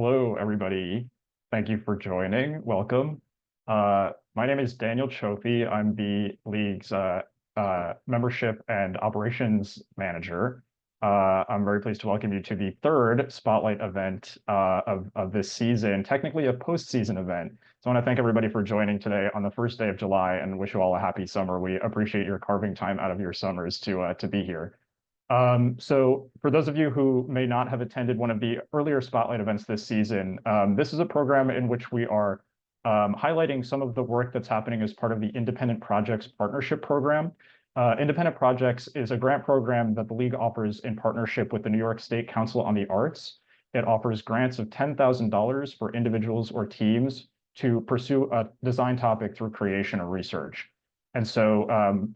Hello, everybody. Thank you for joining. Welcome. My name is Daniel Chofi. I'm the league's membership and operations manager. I'm very pleased to welcome you to the third Spotlight event of this season, technically a postseason event. So I want to thank everybody for joining today on the first day of July and wish you all a happy summer. We appreciate your carving time out of your summers to be here. So for those of you who may not have attended one of the earlier Spotlight events this season, this is a program in which we are highlighting some of the work that's happening as part of the Independent Projects Partnership Program. Independent Projects is a grant program that the League offers in partnership with the New York State Council on the Arts. It offers grants of $10,000 for individuals or teams to pursue a design topic through creation or research. And so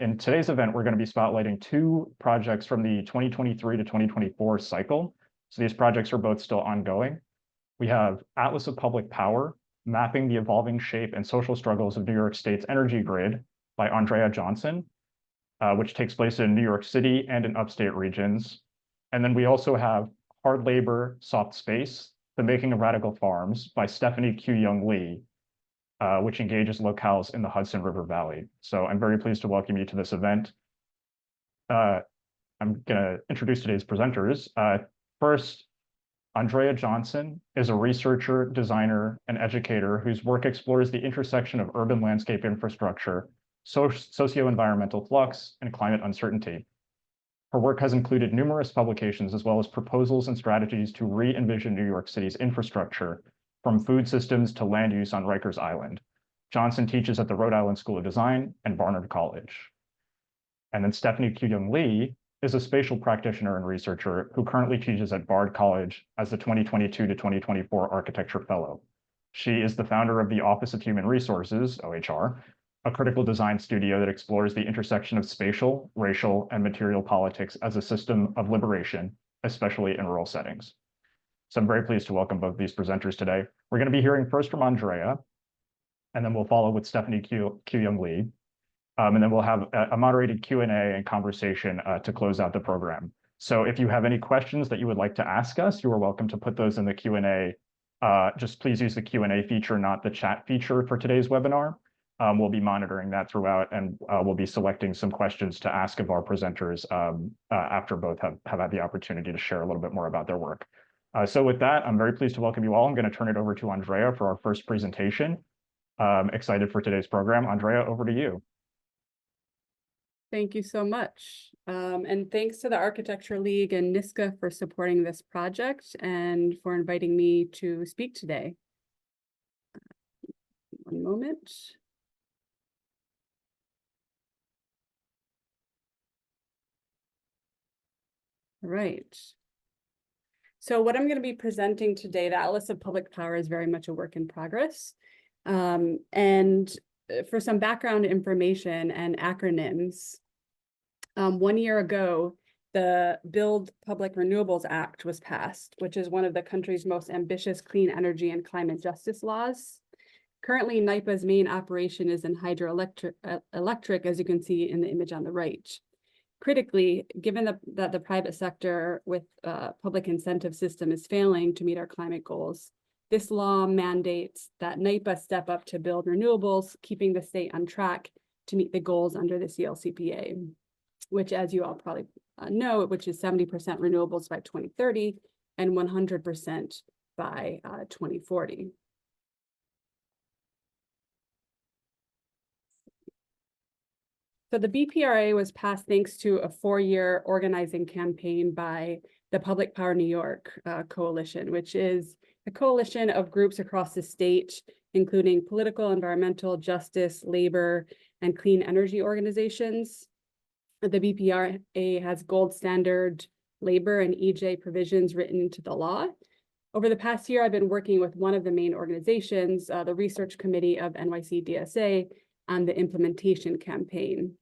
in today's event, we're going to be spotlighting two projects from the 2023 to 2024 cycle. So these projects are both still ongoing. We have Atlas of Public Power, Mapping the Evolving Shape and Social Struggles of New York State's Energy Grid by Andrea Johnson, which takes place in New York City and in upstate regions. And then we also have Hard Labor, Soft Space, The Making of Radical Farms by Stephanie Kyuyoung Lee, which engages locales in the Hudson River Valley. So I'm very pleased to welcome you to this event. I'm going to introduce today's presenters. First, Andrea Johnson is a researcher, designer, and educator whose work explores the intersection of urban landscape infrastructure, socio-environmental flux, and climate uncertainty. Her work has included numerous publications as well as proposals and strategies to re-envision New York City's infrastructure, from food systems to land use on Rikers Island. Johnson teaches at the Rhode Island School of Design and Barnard College. And then Stephanie Kyuyoung Lee is a spatial practitioner and researcher who currently teaches at Bard College as the 2022 to 2024 Architecture Fellow. She is the founder of the Office of Human Resources, OHR, a critical design studio that explores the intersection of spatial, racial, and material politics as a system of liberation, especially in rural settings. So I'm very pleased to welcome both these presenters today. We're going to be hearing first from Andrea, and then we'll follow with Stephanie Kyuyoung Lee. And then we'll have a moderated Q&A and conversation to close out the program. So if you have any questions that you would like to ask us, you are welcome to put those in the Q&A. Just please use the Q&A feature, not the chat feature for today's webinar. We'll be monitoring that throughout, and we'll be selecting some questions to ask of our presenters after both have had the opportunity to share a little bit more about their work. So with that, I'm very pleased to welcome you all. I'm going to turn it over to Andrea for our first presentation. Excited for today's program. Andrea, over to you. Thank you so much. And thanks to the Architecture League and NYSCA for supporting this project and for inviting me to speak today. One moment. All right. So what I'm going to be presenting today, the Atlas of Public Power, is very much a work in progress. And for some background information and acronyms, 1 year ago, the Build Public Renewables Act was passed, which is one of the country's most ambitious clean energy and climate justice laws. Currently, NYPA's main operation is in hydroelectric, as you can see in the image on the right. Critically, given that the private sector with public incentive system is failing to meet our climate goals, this law mandates that NYPA step up to build renewables, keeping the state on track to meet the goals under the CLCPA, which, as you all probably know, which is 70% renewables by 2030 and 100% by 2040. So the BPRA was passed thanks to a 4-year organizing campaign by the Public Power New York Coalition, which is a coalition of groups across the state, including political, environmental, justice, labor, and clean energy organizations. The BPRA has gold standard labor and EJ provisions written into the law. Over the past year, I've been working with one of the main organizations, the Research Committee of NYC-DSA, on the implementation campaign.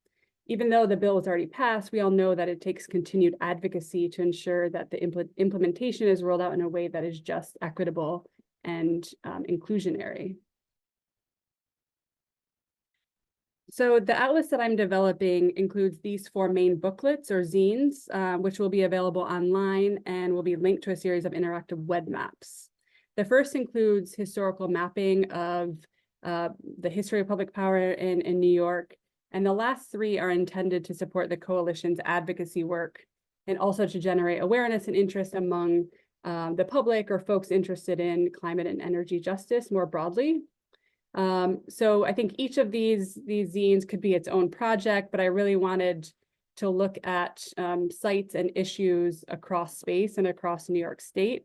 Even though the bill was already passed, we all know that it takes continued advocacy to ensure that the implementation is rolled out in a way that is just, equitable, and inclusionary. So the atlas that I'm developing includes these 4 main booklets or zines, which will be available online and will be linked to a series of interactive web maps. The first includes historical mapping of the history of public power in New York. And the last three are intended to support the coalition's advocacy work and also to generate awareness and interest among the public or folks interested in climate and energy justice more broadly. So I think each of these zines could be its own project, but I really wanted to look at sites and issues across space and across New York State,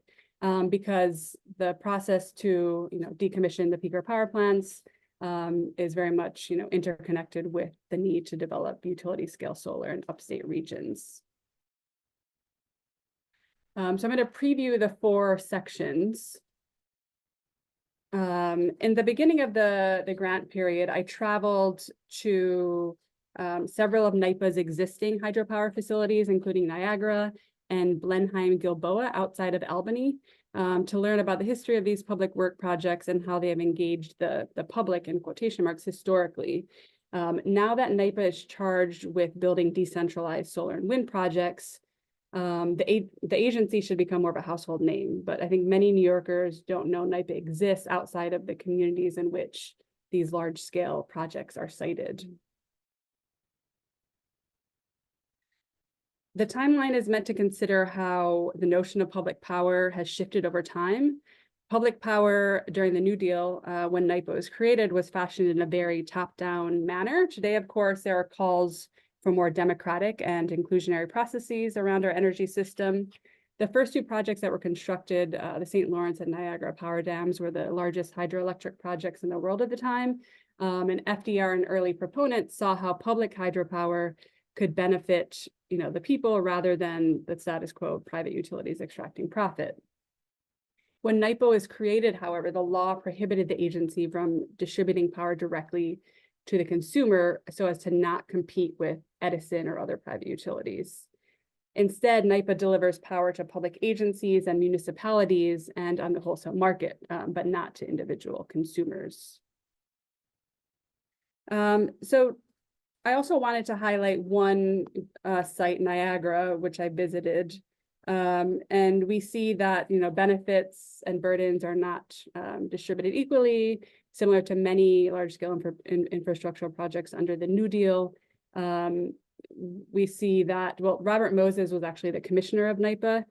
because the process to decommission the peaker power plants is very much interconnected with the need to develop utility scale solar in upstate regions. So I'm going to preview the 4 sections. In the beginning of the grant period, I traveled to several of NYPA's existing hydropower facilities, including Niagara and Blenheim Gilboa outside of Albany, to learn about the history of these public work projects and how they have engaged the public, in quotation marks, historically. Now that NYPA is charged with building decentralized solar and wind projects, the agency should become more of a household name, but I think many New Yorkers don't know NYPA exists outside of the communities in which these large-scale projects are sited. The timeline is meant to consider how the notion of public power has shifted over time. Public power during the New Deal, when NYPA was created, was fashioned in a very top-down manner. Today, of course, there are calls for more democratic and inclusionary processes around our energy system. The first 2 projects that were constructed, the St. Lawrence and Niagara power dams, were the largest hydroelectric projects in the world at the time. And FDR and early proponents saw how public hydropower could benefit the people rather than the status quo of private utilities extracting profit. When NYPA was created, however, the law prohibited the agency from distributing power directly to the consumer so as to not compete with Edison or other private utilities. Instead, NYPA delivers power to public agencies and municipalities and on the wholesale market, but not to individual consumers. So I also wanted to highlight one site, Niagara, which I visited. And we see that benefits and burdens are not distributed equally, similar to many large-scale infrastructural projects under the New Deal. We see that, well, Robert Moses was actually the commissioner of NYPA,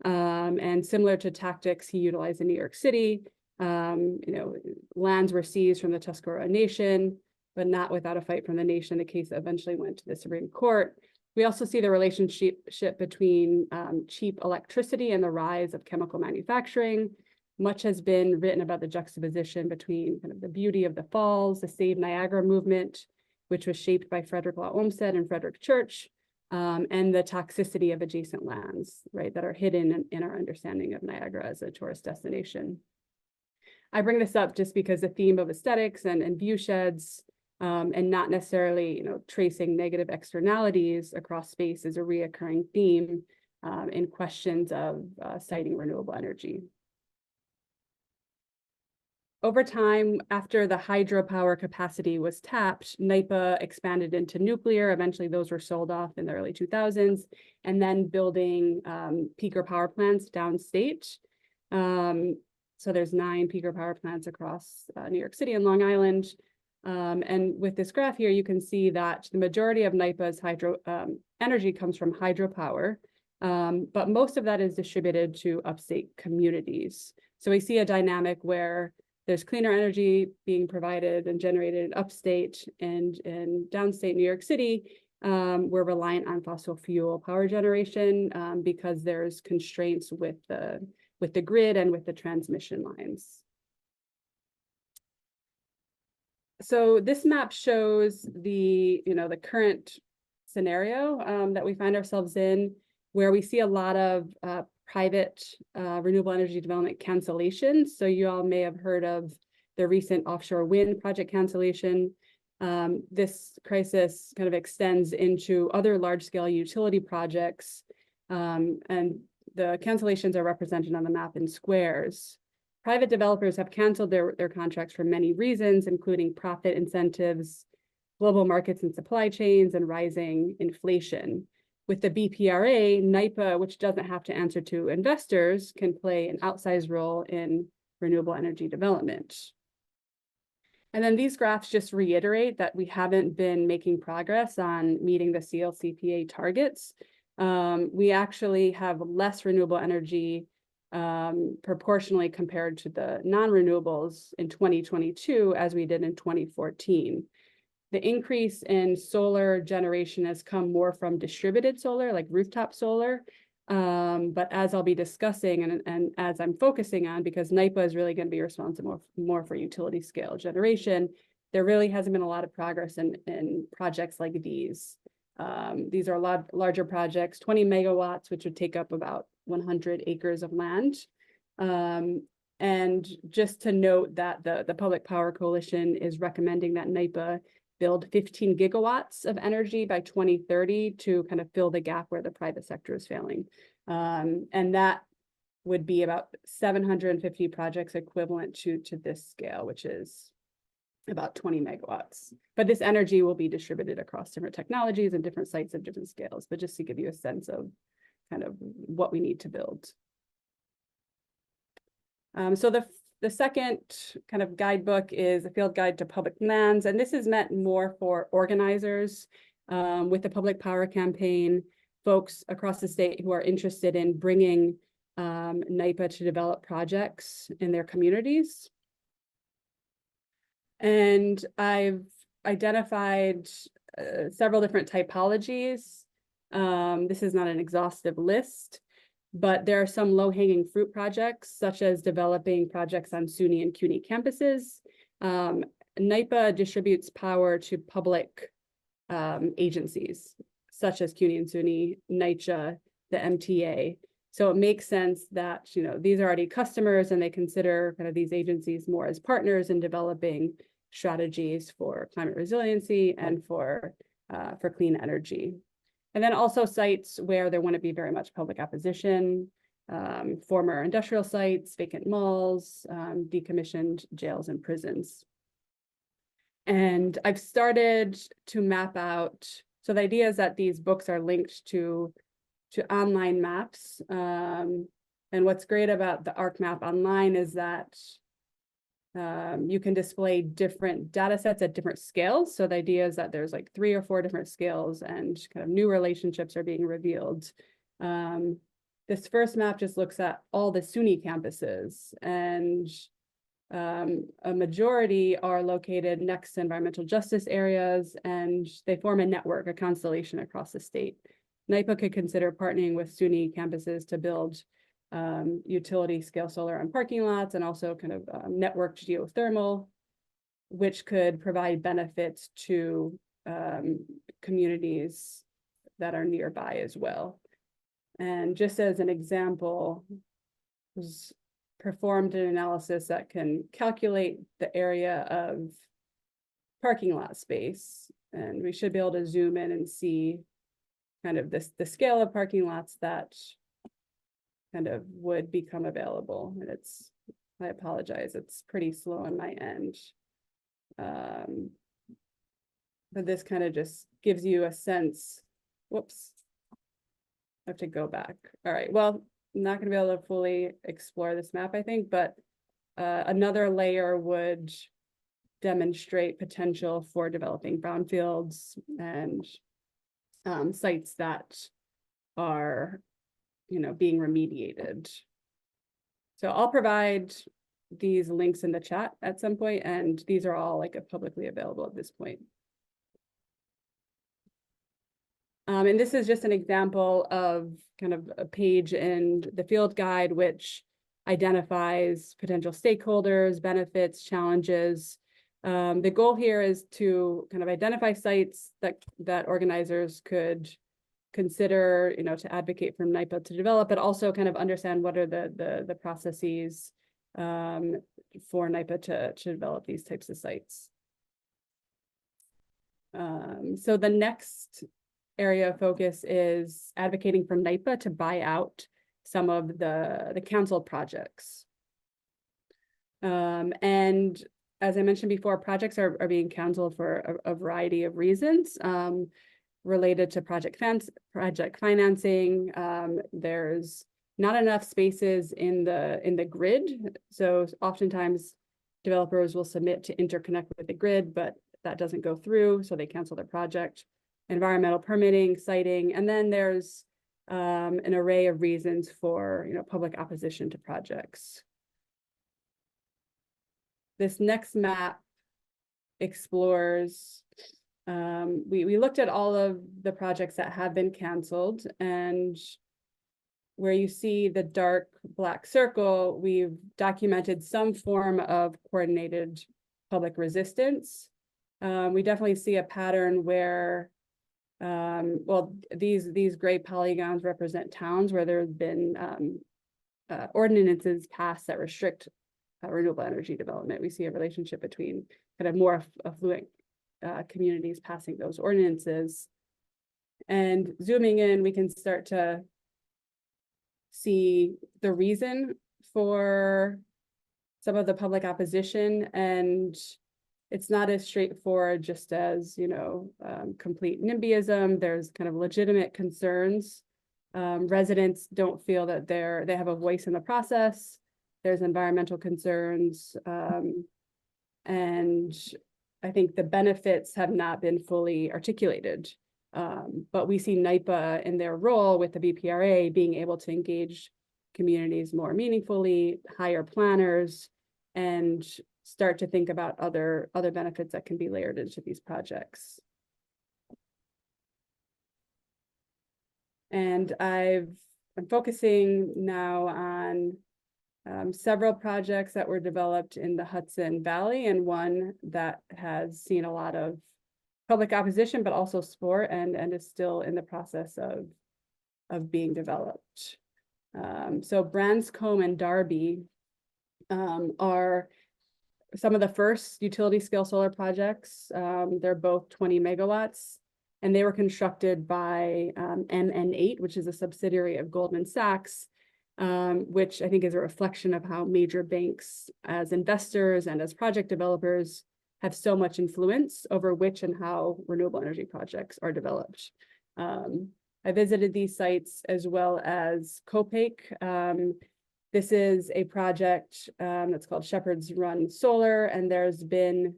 and similar to tactics he utilized in New York City, lands were seized from the Tuscarora Nation, but not without a fight from the nation, the case that eventually went to the Supreme Court. We also see the relationship between cheap electricity and the rise of chemical manufacturing. Much has been written about the juxtaposition between kind of the beauty of the falls, the Save Niagara movement, which was shaped by Frederick Law Olmsted and Frederick Church, and the toxicity of adjacent lands, right, that are hidden in our understanding of Niagara as a tourist destination. I bring this up just because the theme of aesthetics and view sheds, and not necessarily, tracing negative externalities across space is a reoccurring theme in questions of citing renewable energy. Over time, after the hydropower capacity was tapped, NYPA expanded into nuclear. Eventually, those were sold off in the early 2000s, and then building peaker power plants downstate. So there's 9 peaker power plants across New York City and Long Island. And with this graph here, you can see that the majority of NYPA's hydro energy comes from hydropower, but most of that is distributed to upstate communities. So we see a dynamic where there's cleaner energy being provided and generated in upstate, and in downstate New York City, we're reliant on fossil fuel power generation because there's constraints with the grid and with the transmission lines. So this map shows the current scenario that we find ourselves in, where we see a lot of private renewable energy development cancellations. So you all may have heard of the recent offshore wind project cancellation. This crisis kind of extends into other large-scale utility projects, and the cancellations are represented on the map in squares. Private developers have canceled their contracts for many reasons, including profit incentives, global markets and supply chains, and rising inflation. With the BPRA, NYPA, which doesn't have to answer to investors, can play an outsized role in renewable energy development. And then these graphs just reiterate that we haven't been making progress on meeting the CLCPA targets. We actually have less renewable energy proportionally compared to the non-renewables in 2022 as we did in 2014. The increase in solar generation has come more from distributed solar, like rooftop solar. But as I'll be discussing and as I'm focusing on, because NYPA is really going to be responsible more for utility scale generation, there really hasn't been a lot of progress in projects like these. These are a lot larger projects, 20 megawatts, which would take up about 100 acres of land. And just to note that the Public Power Coalition is recommending that NYPA build 15 gigawatts of energy by 2030 to kind of fill the gap where the private sector is failing. And that would be about 750 projects equivalent to this scale, which is about 20 megawatts. But this energy will be distributed across different technologies and different sites of different scales, but just to give you a sense of kind of what we need to build. So the second kind of guidebook is a field guide to public lands, and this is meant more for organizers with the Public Power Campaign, folks across the state who are interested in bringing NYPA to develop projects in their communities. And I've identified several different typologies. This is not an exhaustive list, but there are some low-hanging fruit projects, such as developing projects on SUNY and CUNY campuses. NYPA distributes power to public agencies, such as CUNY and SUNY, NYCHA, the MTA. So it makes sense that, you know, these are already customers and they consider kind of these agencies more as partners in developing strategies for climate resiliency and for clean energy. And then also sites where there wouldn't be very much public opposition, former industrial sites, vacant malls, decommissioned jails and prisons. And I've started to map out, so the idea is that these books are linked to online maps. And what's great about the ArcMap online is that you can display different data sets at different scales. So the idea is that there's like 3 or 4 different scales and kind of new relationships are being revealed. This first map just looks at all the SUNY campuses, and a majority are located next to environmental justice areas, and they form a network, a constellation across the state. NYPA could consider partnering with SUNY campuses to build utility scale solar on parking lots and also kind of networked geothermal, which could provide benefits to communities that are nearby as well. And just as an example, was performed an analysis that can calculate the area of parking lot space, and we should be able to zoom in and see kind of the scale of parking lots that kind of would become available. And it's, I apologize, it's pretty slow on my end. But this kind of just gives you a sense, whoops, I have to go back. All right, well, I'm not gonna be able to fully explore this map, I think, but another layer would demonstrate potential for developing brownfields and sites that are, you know, being remediated. So I'll provide these links in the chat at some point, and these are all like publicly available at this point. And this is just an example of kind of a page in the field guide, which identifies potential stakeholders, benefits, challenges. The goal here is to kind of identify sites that organizers could consider, you know, to advocate for NYPA to develop, but also kind of understand what are the processes for NYPA to develop these types of sites. So the next area of focus is advocating for NYPA to buy out some of the canceled projects. And as I mentioned before, projects are being canceled for a variety of reasons. Related to project financing. There's not enough spaces in the grid. So oftentimes developers will submit to interconnect with the grid, but that doesn't go through, so they cancel their project. Environmental permitting, siting, and then there's an array of reasons for public opposition to projects. This next map explores, we looked at all of the projects that have been canceled, and where you see the dark black circle, we've documented some form of coordinated public resistance. We definitely see a pattern where, well, these gray polygons represent towns where there have been ordinances passed that restrict renewable energy development. We see a relationship between kind of more affluent communities passing those ordinances. And zooming in, we can start to see the reason for some of the public opposition, and it's not as straightforward just as complete NIMBYism. There's kind of legitimate concerns. Residents don't feel that they have a voice in the process. There's environmental concerns, and I think the benefits have not been fully articulated. But we see NYPA in their role with the BPRA being able to engage communities more meaningfully, hire planners, and start to think about other benefits that can be layered into these projects. And I'm focusing now on several projects that were developed in the Hudson Valley, and one that has seen a lot of public opposition, but also support, and is still in the process of being developed. So Branscombe and Darby are some of the first utility scale solar projects. They're both 20 megawatts, and they were constructed by MN8, which is a subsidiary of Goldman Sachs, which I think is a reflection of how major banks as investors and as project developers have so much influence over which and how renewable energy projects are developed. I visited these sites as well as Copake. This is a project that's called Shepherd's Run Solar, and there's been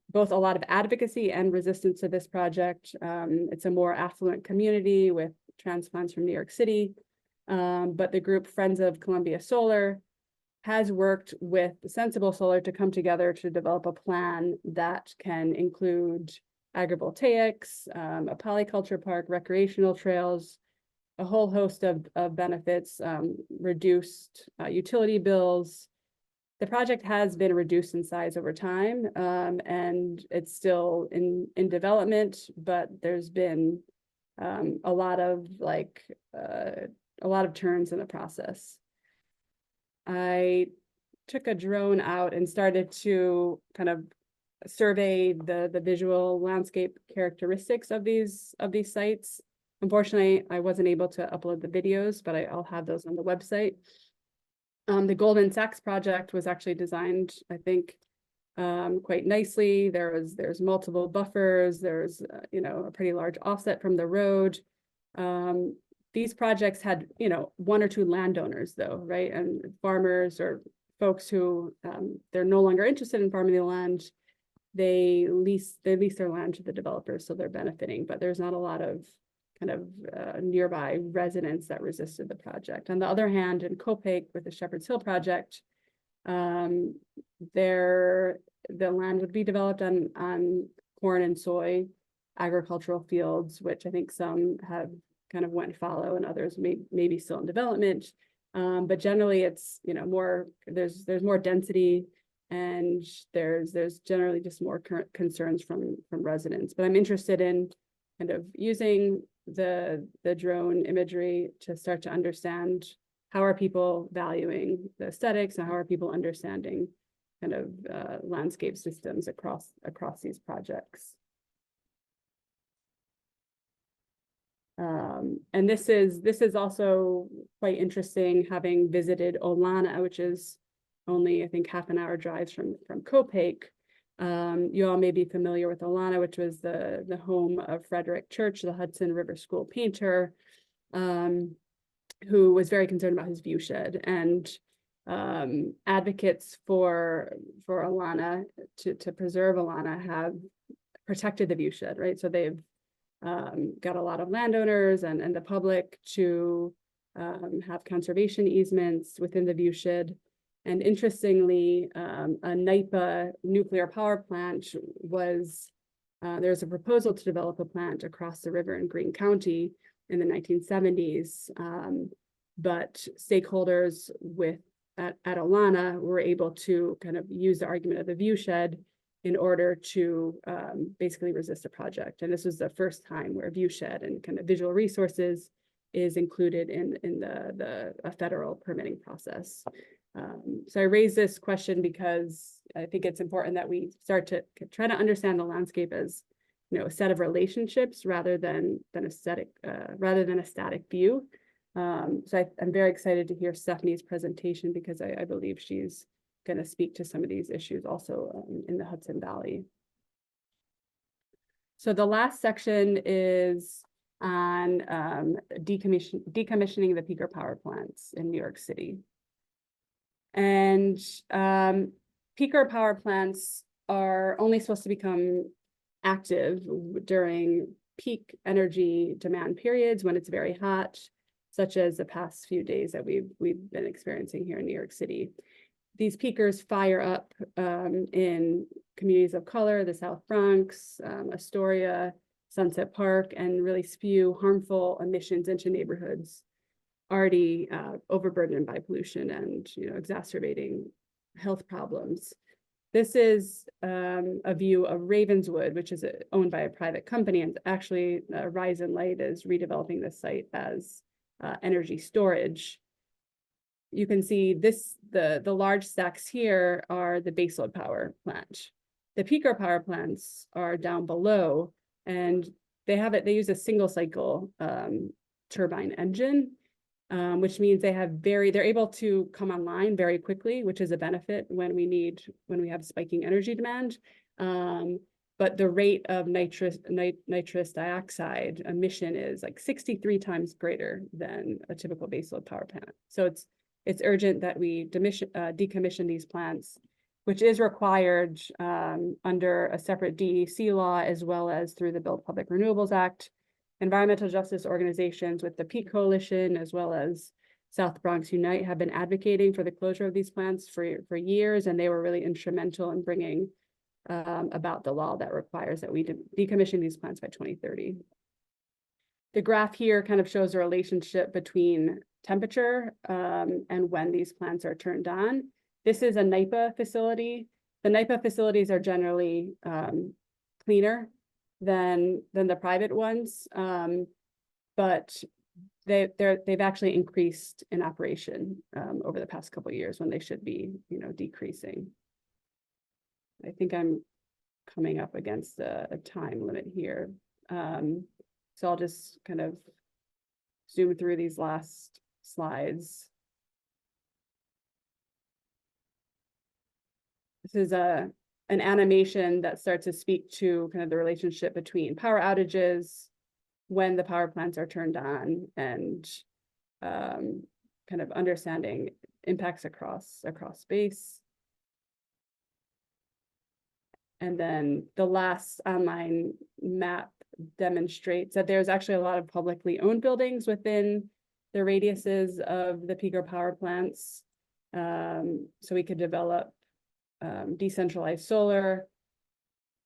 both a lot of advocacy and resistance to this project. It's a more affluent community with transplants from New York City, but the group Friends of Columbia Solar has worked with Sensible Solar to come together to develop a plan that can include agrivoltaics, a polyculture park, recreational trails, a whole host of benefits, reduced utility bills. The project has been reduced in size over time, and it's still in development, but there's been a lot of turns in the process. I took a drone out and started to kind of survey the visual landscape characteristics of these sites. Unfortunately, I wasn't able to upload the videos, but I'll have those on the website. The Goldman Sachs project was actually designed, I think, quite nicely. There's multiple buffers. There's a pretty large offset from the road. These projects had, one or two landowners though, right? And farmers or folks who they're no longer interested in farming the land. They lease their land to the developers, so they're benefiting, but there's not a lot of kind of nearby residents that resisted the project. On the other hand, in Copake with the Shepherd's Hill project, the land would be developed on corn and soy agricultural fields, which I think some have kind of went fallow and others maybe still in development. But generally it's, more, there's more density, and there's generally just more current concerns from residents. But I'm interested in kind of using the drone imagery to start to understand how are people valuing the aesthetics, and how are people understanding kind of landscape systems across these projects. And this is also quite interesting, having visited Olana, which is only, I think, half an hour drives from Copake. You all may be familiar with Olana, which was the home of Frederick Church, the Hudson River School painter. who was very concerned about his view shed, and advocates for Alana to preserve Alana have protected the view shed, right? So they've got a lot of landowners and the public to have conservation easements within the view shed. And interestingly, a NYPA nuclear power plant was, there's a proposal to develop a plant across the river in Greene County in the 1970s. But stakeholders at Alana were able to kind of use the argument of the view shed in order to basically resist the project. And this was the first time where view shed and kind of visual resources is included in the federal permitting process. So I raise this question because I think it's important that we start to try to understand the landscape as, you know, a set of relationships rather than a static view. So I'm very excited to hear Stephanie's presentation because I believe she's going to speak to some of these issues also in the Hudson Valley. So the last section is on decommissioning the peaker power plants in New York City. And peaker power plants are only supposed to become active during peak energy demand periods when it's very hot, such as the past few days that we've been experiencing here in New York City. These peakers fire up in communities of color, the South Bronx, Astoria, Sunset Park, and really spew harmful emissions into neighborhoods already overburdened by pollution and, you know, exacerbating health problems. This is a view of Ravenswood, which is owned by a private company, and actually Rise and Light is redeveloping this site as energy storage. You can see the large stacks here are the baseload power plant. The peaker power plants are down below, and they use a single cycle turbine engine, which means they're able to come online very quickly, which is a benefit when we have spiking energy demand. But the rate of nitrous dioxide emission is like 63 times greater than a typical baseload power plant. So it's urgent that we decommission these plants, which is required under a separate DEC law, as well as through the Build Public Renewables Act. Environmental justice organizations with the Peak Coalition, as well as South Bronx Unite, have been advocating for the closure of these plants for years, and they were really instrumental in bringing about the law that requires that we decommission these plants by 2030. The graph here kind of shows a relationship between temperature and when these plants are turned on. This is a NYPA facility. The NYPA facilities are generally cleaner than the private ones, but they've actually increased in operation over the past couple of years when they should be, you know, decreasing. I think I'm coming up against a time limit here. So I'll just kind of zoom through these last slides. This is an animation that starts to speak to kind of the relationship between power outages, when the power plants are turned on, and kind of understanding impacts across space. And then the last online map demonstrates that there's actually a lot of publicly owned buildings within the radiuses of the peaker power plants. So we could develop decentralized solar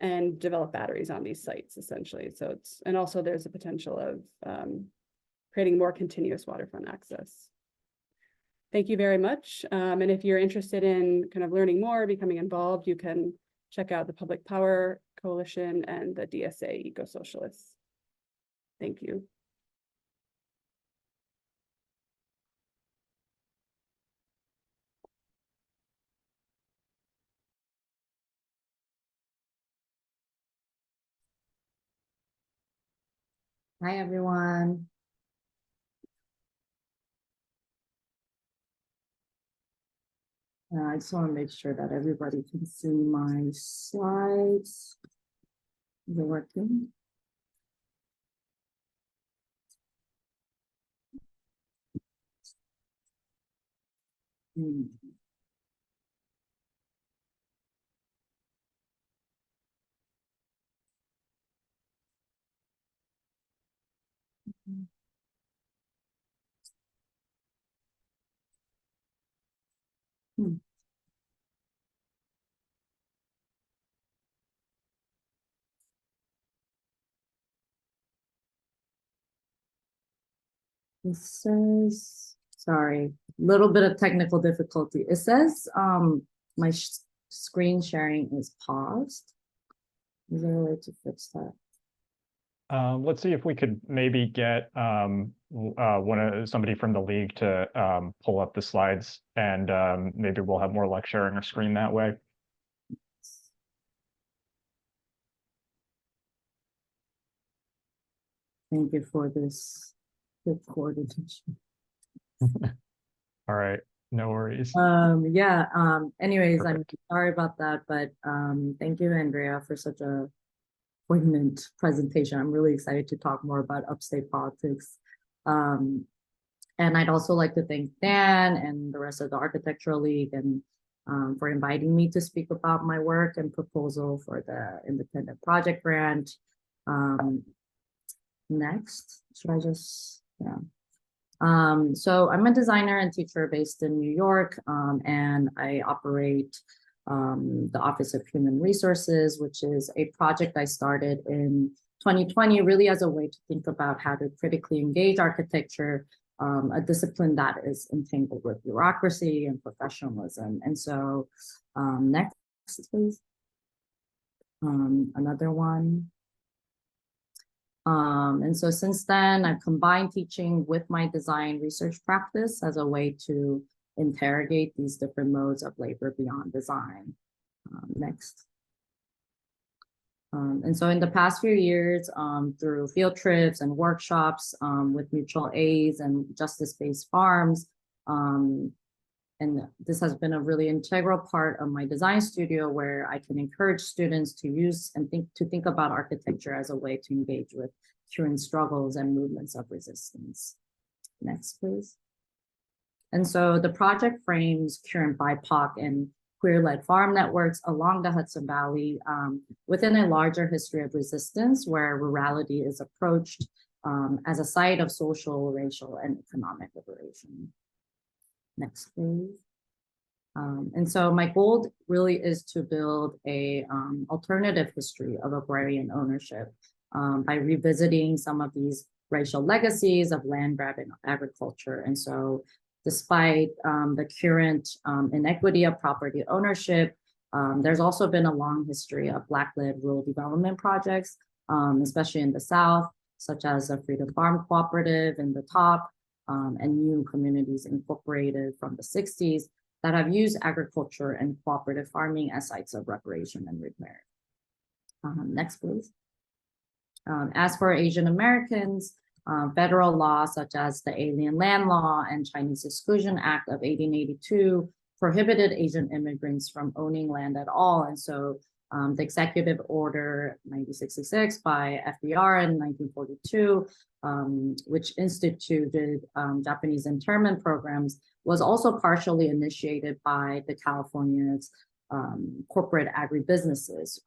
and develop batteries on these sites, essentially. So and also there's a potential of creating more continuous waterfront access. Thank you very much. And if you're interested in kind of learning more, becoming involved, you can check out the Public Power Coalition and the DSA Eco-Socialists. Thank you. Hi, everyone. I just want to make sure that everybody can see my slides. They're working. Hmm. Hmm. It says, sorry, little bit of technical difficulty. It says my screen sharing is paused. Is there a way to fix that? Let's see if we could maybe get somebody from the league to pull up the slides, and maybe we'll have more luck sharing our screen that way. Thank you for this good coordination. All right, no worries. Yeah, anyways, Perfect. I'm sorry about that, but thank you, Andrea, for such a poignant presentation. I'm really excited to talk more about upstate politics. And I'd also like to thank Dan and the rest of the Architectural League and for inviting me to speak about my work and proposal for the independent project grant. Next, should I just, yeah. So I'm a designer and teacher based in New York, and I operate the Office of Human Resources, which is a project I started in 2020, really as a way to think about how to critically engage architecture, a discipline that is entangled with bureaucracy and professionalism. And so next, please. Another one. And so since then, I've combined teaching with my design research practice as a way to interrogate these different modes of labor beyond design. Next. And so in the past few years, through field trips and workshops with mutual aids and justice-based farms, and this has been a really integral part of my design studio where I can encourage students to use and think about architecture as a way to engage with current struggles and movements of resistance. Next, please. And so the project frames current BIPOC and queer-led farm networks along the Hudson Valley within a larger history of resistance where rurality is approached as a site of social, racial, and economic liberation. Next, please. And so my goal really is to build a alternative history of agrarian ownership by revisiting some of these racial legacies of land grab and agriculture. And so despite the current inequity of property ownership, there's also been a long history of Black-led rural development projects, especially in the South, such as the Freedom Farm Cooperative in the top, and new communities incorporated from the 60s that have used agriculture and cooperative farming as sites of reparation and repair. Next, please. As for Asian Americans, federal laws such as the Alien Land Law and Chinese Exclusion Act of 1882 prohibited Asian immigrants from owning land at all. And so the Executive Order 1966 by FDR in 1942, which instituted Japanese internment programs, was also partially initiated by the California's corporate agribusinesses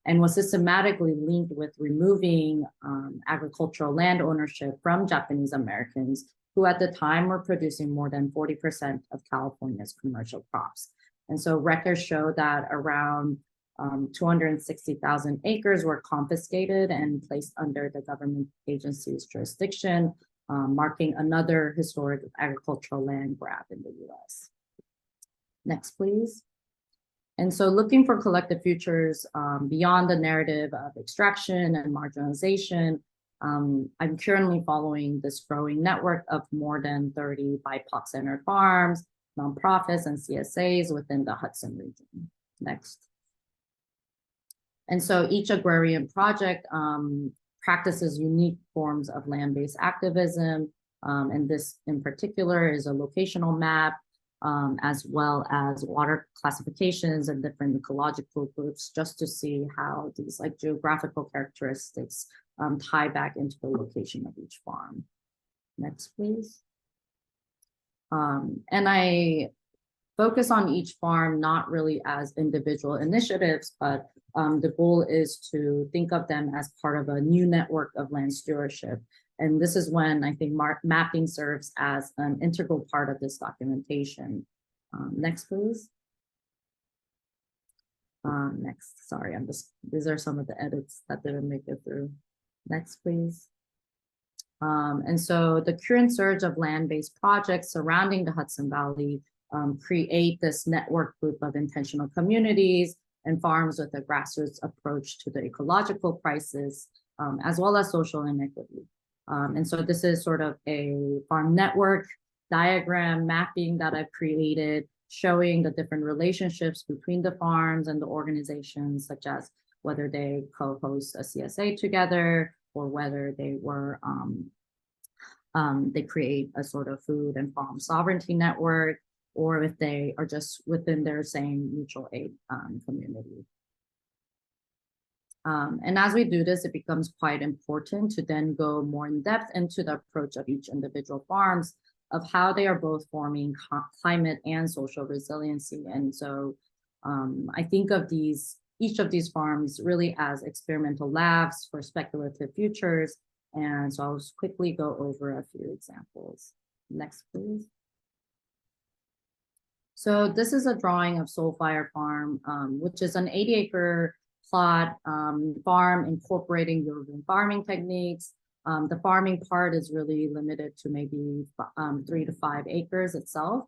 and was systematically linked with removing agricultural land ownership from Japanese Americans who at the time were producing more than 40% of California's commercial crops. And so records show that around 260,000 acres were confiscated and placed under the government agency's jurisdiction, marking another historic agricultural land grab in the US. Next, please. And so looking for collective futures beyond the narrative of extraction and marginalization, I'm currently following this growing network of more than 30 BIPOC-centered farms, nonprofits, and CSAs within the Hudson region. Next. And so each agrarian project practices unique forms of land-based activism. And this in particular is a locational map, as well as water classifications and different ecological groups, just to see how these like geographical characteristics tie back into the location of each farm. Next, please. And I focus on each farm not really as individual initiatives, but the goal is to think of them as part of a new network of land stewardship. And this is when I think mapping serves as an integral part of this documentation. Next, please. Next, sorry, these are some of the edits that didn't make it through. Next, please. And so the current surge of land-based projects surrounding the Hudson Valley create this network group of intentional communities and farms with a grassroots approach to the ecological crisis, as well as social inequity. And so this is sort of a farm network diagram mapping that I've created, showing the different relationships between the farms and the organizations, such as whether they co-host a CSA together, or whether they were they create a sort of food and farm sovereignty network, or if they are just within their same mutual aid community. And as we do this, it becomes quite important to then go more in depth into the approach of each individual farms, of how they are both forming climate and social resiliency. And so I think of each of these farms really as experimental labs for speculative futures. And so I'll just quickly go over a few examples. Next, please. So this is a drawing of Soulfire Farm, which is an 80-acre plot farm incorporating European farming techniques. The farming part is really limited to maybe 3 to 5 acres itself.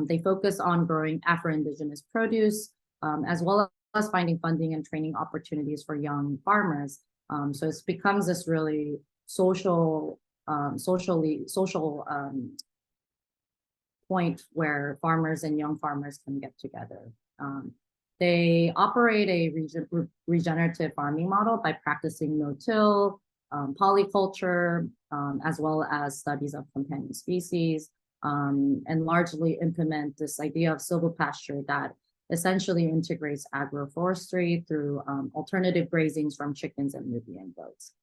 They focus on growing Afro-Indigenous produce, as well as finding funding and training opportunities for young farmers. So it becomes this really social point where farmers and young farmers can get together. They operate a regenerative farming model by practicing no-till, polyculture, as well as studies of companion species, and largely implement this idea of silvopasture that essentially integrates agroforestry through alternative grazings from chickens and Nubian goats.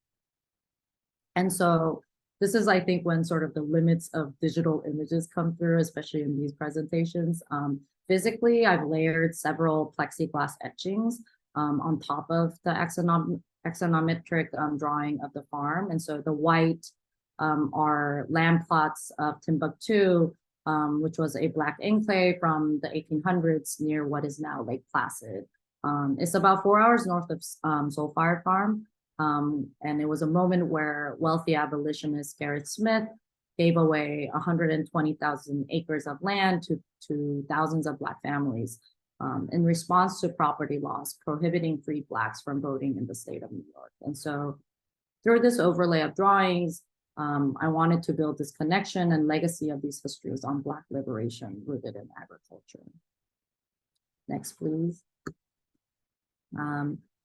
And so this is, I think, when sort of the limits of digital images come through, especially in these presentations. Physically, I've layered several plexiglass etchings on top of the axonometric drawing of the farm. And so the white are land plots of Timbuktu, which was a Black enclave from the 1800s near what is now Lake Placid. It's about 4 hours north of Soulfire Farm. And it was a moment where wealthy abolitionist Garrett Smith gave away 120,000 acres of land to thousands of Black families in response to property laws prohibiting free Blacks from voting in the state of New York. And so through this overlay of drawings, I wanted to build this connection and legacy of these histories on Black liberation rooted in agriculture. Next, please.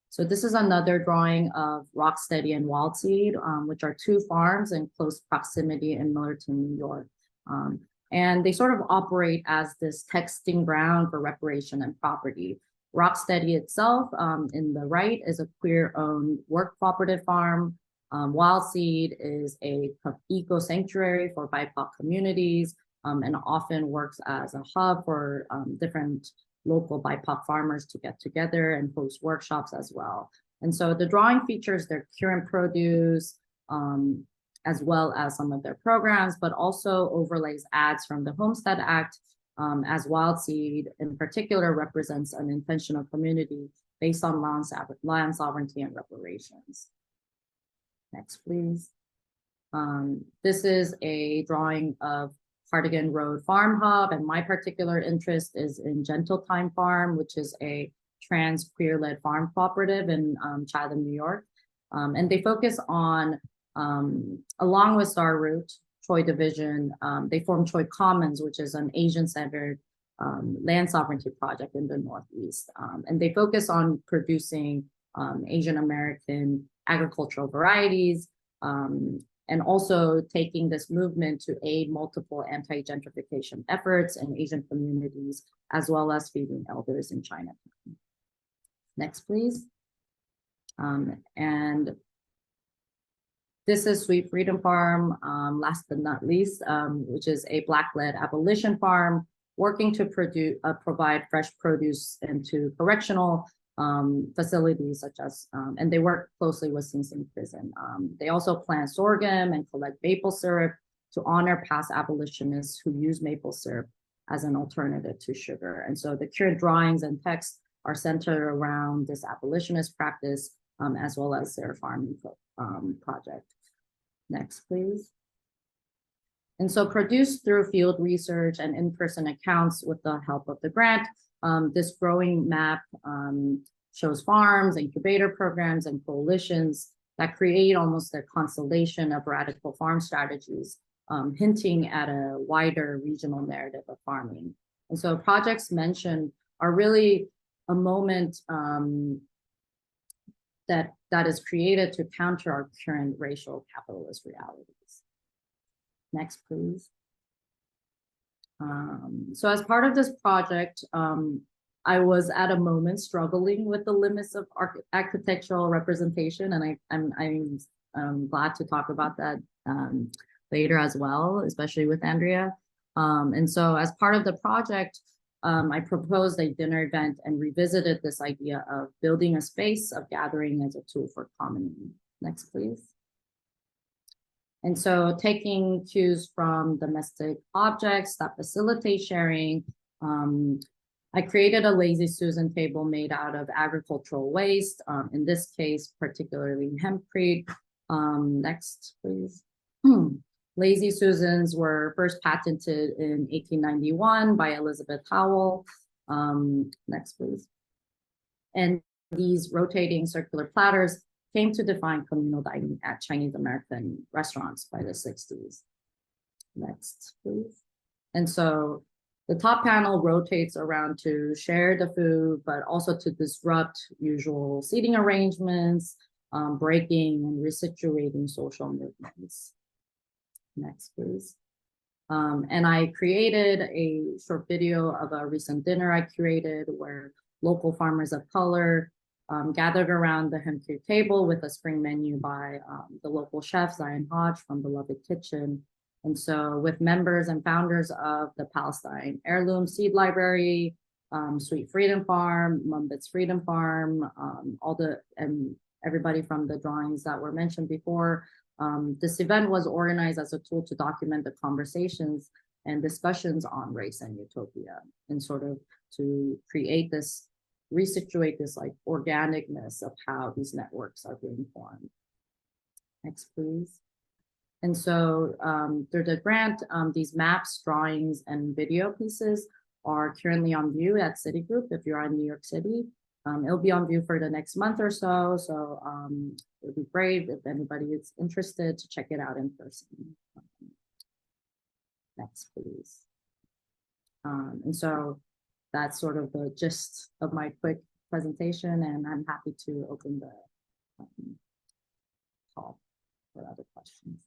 So this is another drawing of Rocksteady and Wildseed, which are 2 farms in close proximity in Millerton, New York. And they sort of operate as this testing ground for reparation and property. Rocksteady itself, in the right, is a queer-owned work cooperative farm. Wildseed is a eco-sanctuary for BIPOC communities and often works as a hub for different local BIPOC farmers to get together and host workshops as well. And so the drawing features their current produce, as well as some of their programs, but also overlays ads from the Homestead Act, as Wildseed in particular represents an intentional community based on land sovereignty and reparations. Next, please. This is a drawing of Cardigan Road Farm Hub, and my particular interest is in Gentletime Farm, which is a trans queer-led farm cooperative in Chatham, New York. And they focus on, along with Star Root, Troy Division, they form Troy Commons, which is an Asian-centered land sovereignty project in the Northeast. And they focus on producing Asian American agricultural varieties, and also taking this movement to aid multiple anti-gentrification efforts in Asian communities, as well as feeding elders in Chinatown. Next, please. And This is Sweet Freedom Farm, last but not least, which is a Black-led abolition farm working to provide fresh produce into correctional facilities such as, and they work closely with Sing Sing Prison. They also plant sorghum and collect maple syrup to honor past abolitionists who use maple syrup as an alternative to sugar. And so the current drawings and texts are centered around this abolitionist practice, as well as their farming project. Next, please. And so produced through field research and in-person accounts with the help of the grant, this growing map shows farms, incubator programs, and coalitions that create almost a constellation of radical farm strategies, hinting at a wider regional narrative of farming. And so projects mentioned are really a moment that is created to counter our current racial capitalist realities. Next, please. So as part of this project, I was at a moment struggling with the limits of architectural representation, and I'm glad to talk about that later as well, especially with Andrea. And so as part of the project, I proposed a dinner event and revisited this idea of building a space of gathering as a tool for commoning. Next, please. And so taking cues from domestic objects that facilitate sharing, I created a Lazy Susan table made out of agricultural waste, in this case, particularly hempcrete. Next, please. Lazy Susans were first patented in 1891 by Elizabeth Howell. Next, please. And these rotating circular platters came to define communal dining at Chinese American restaurants by the 60s. Next, please. And so the top panel rotates around to share the food, but also to disrupt usual seating arrangements, breaking and resituating social movements. Next, please. And I created a short video of a recent dinner I curated where local farmers of color gathered around the hempcrete table with a spring menu by the local chef, Zion Hodge from Beloved Kitchen. And so with members and founders of the Palestine Heirloom Seed Library, Sweet Freedom Farm, Mumbit's Freedom Farm, and everybody from the drawings that were mentioned before. This event was organized as a tool to document the conversations and discussions on race and utopia, and sort of to create this, resituate this like organicness of how these networks are being formed. Next, please. And so through the grant, these maps, drawings, and video pieces are currently on view at Citigroup if you're in New York City. It'll be on view for the next month or so. So it would be great if anybody is interested to check it out in person. Next, please. And so that's sort of the gist of my quick presentation, and I'm happy to open the call for other questions.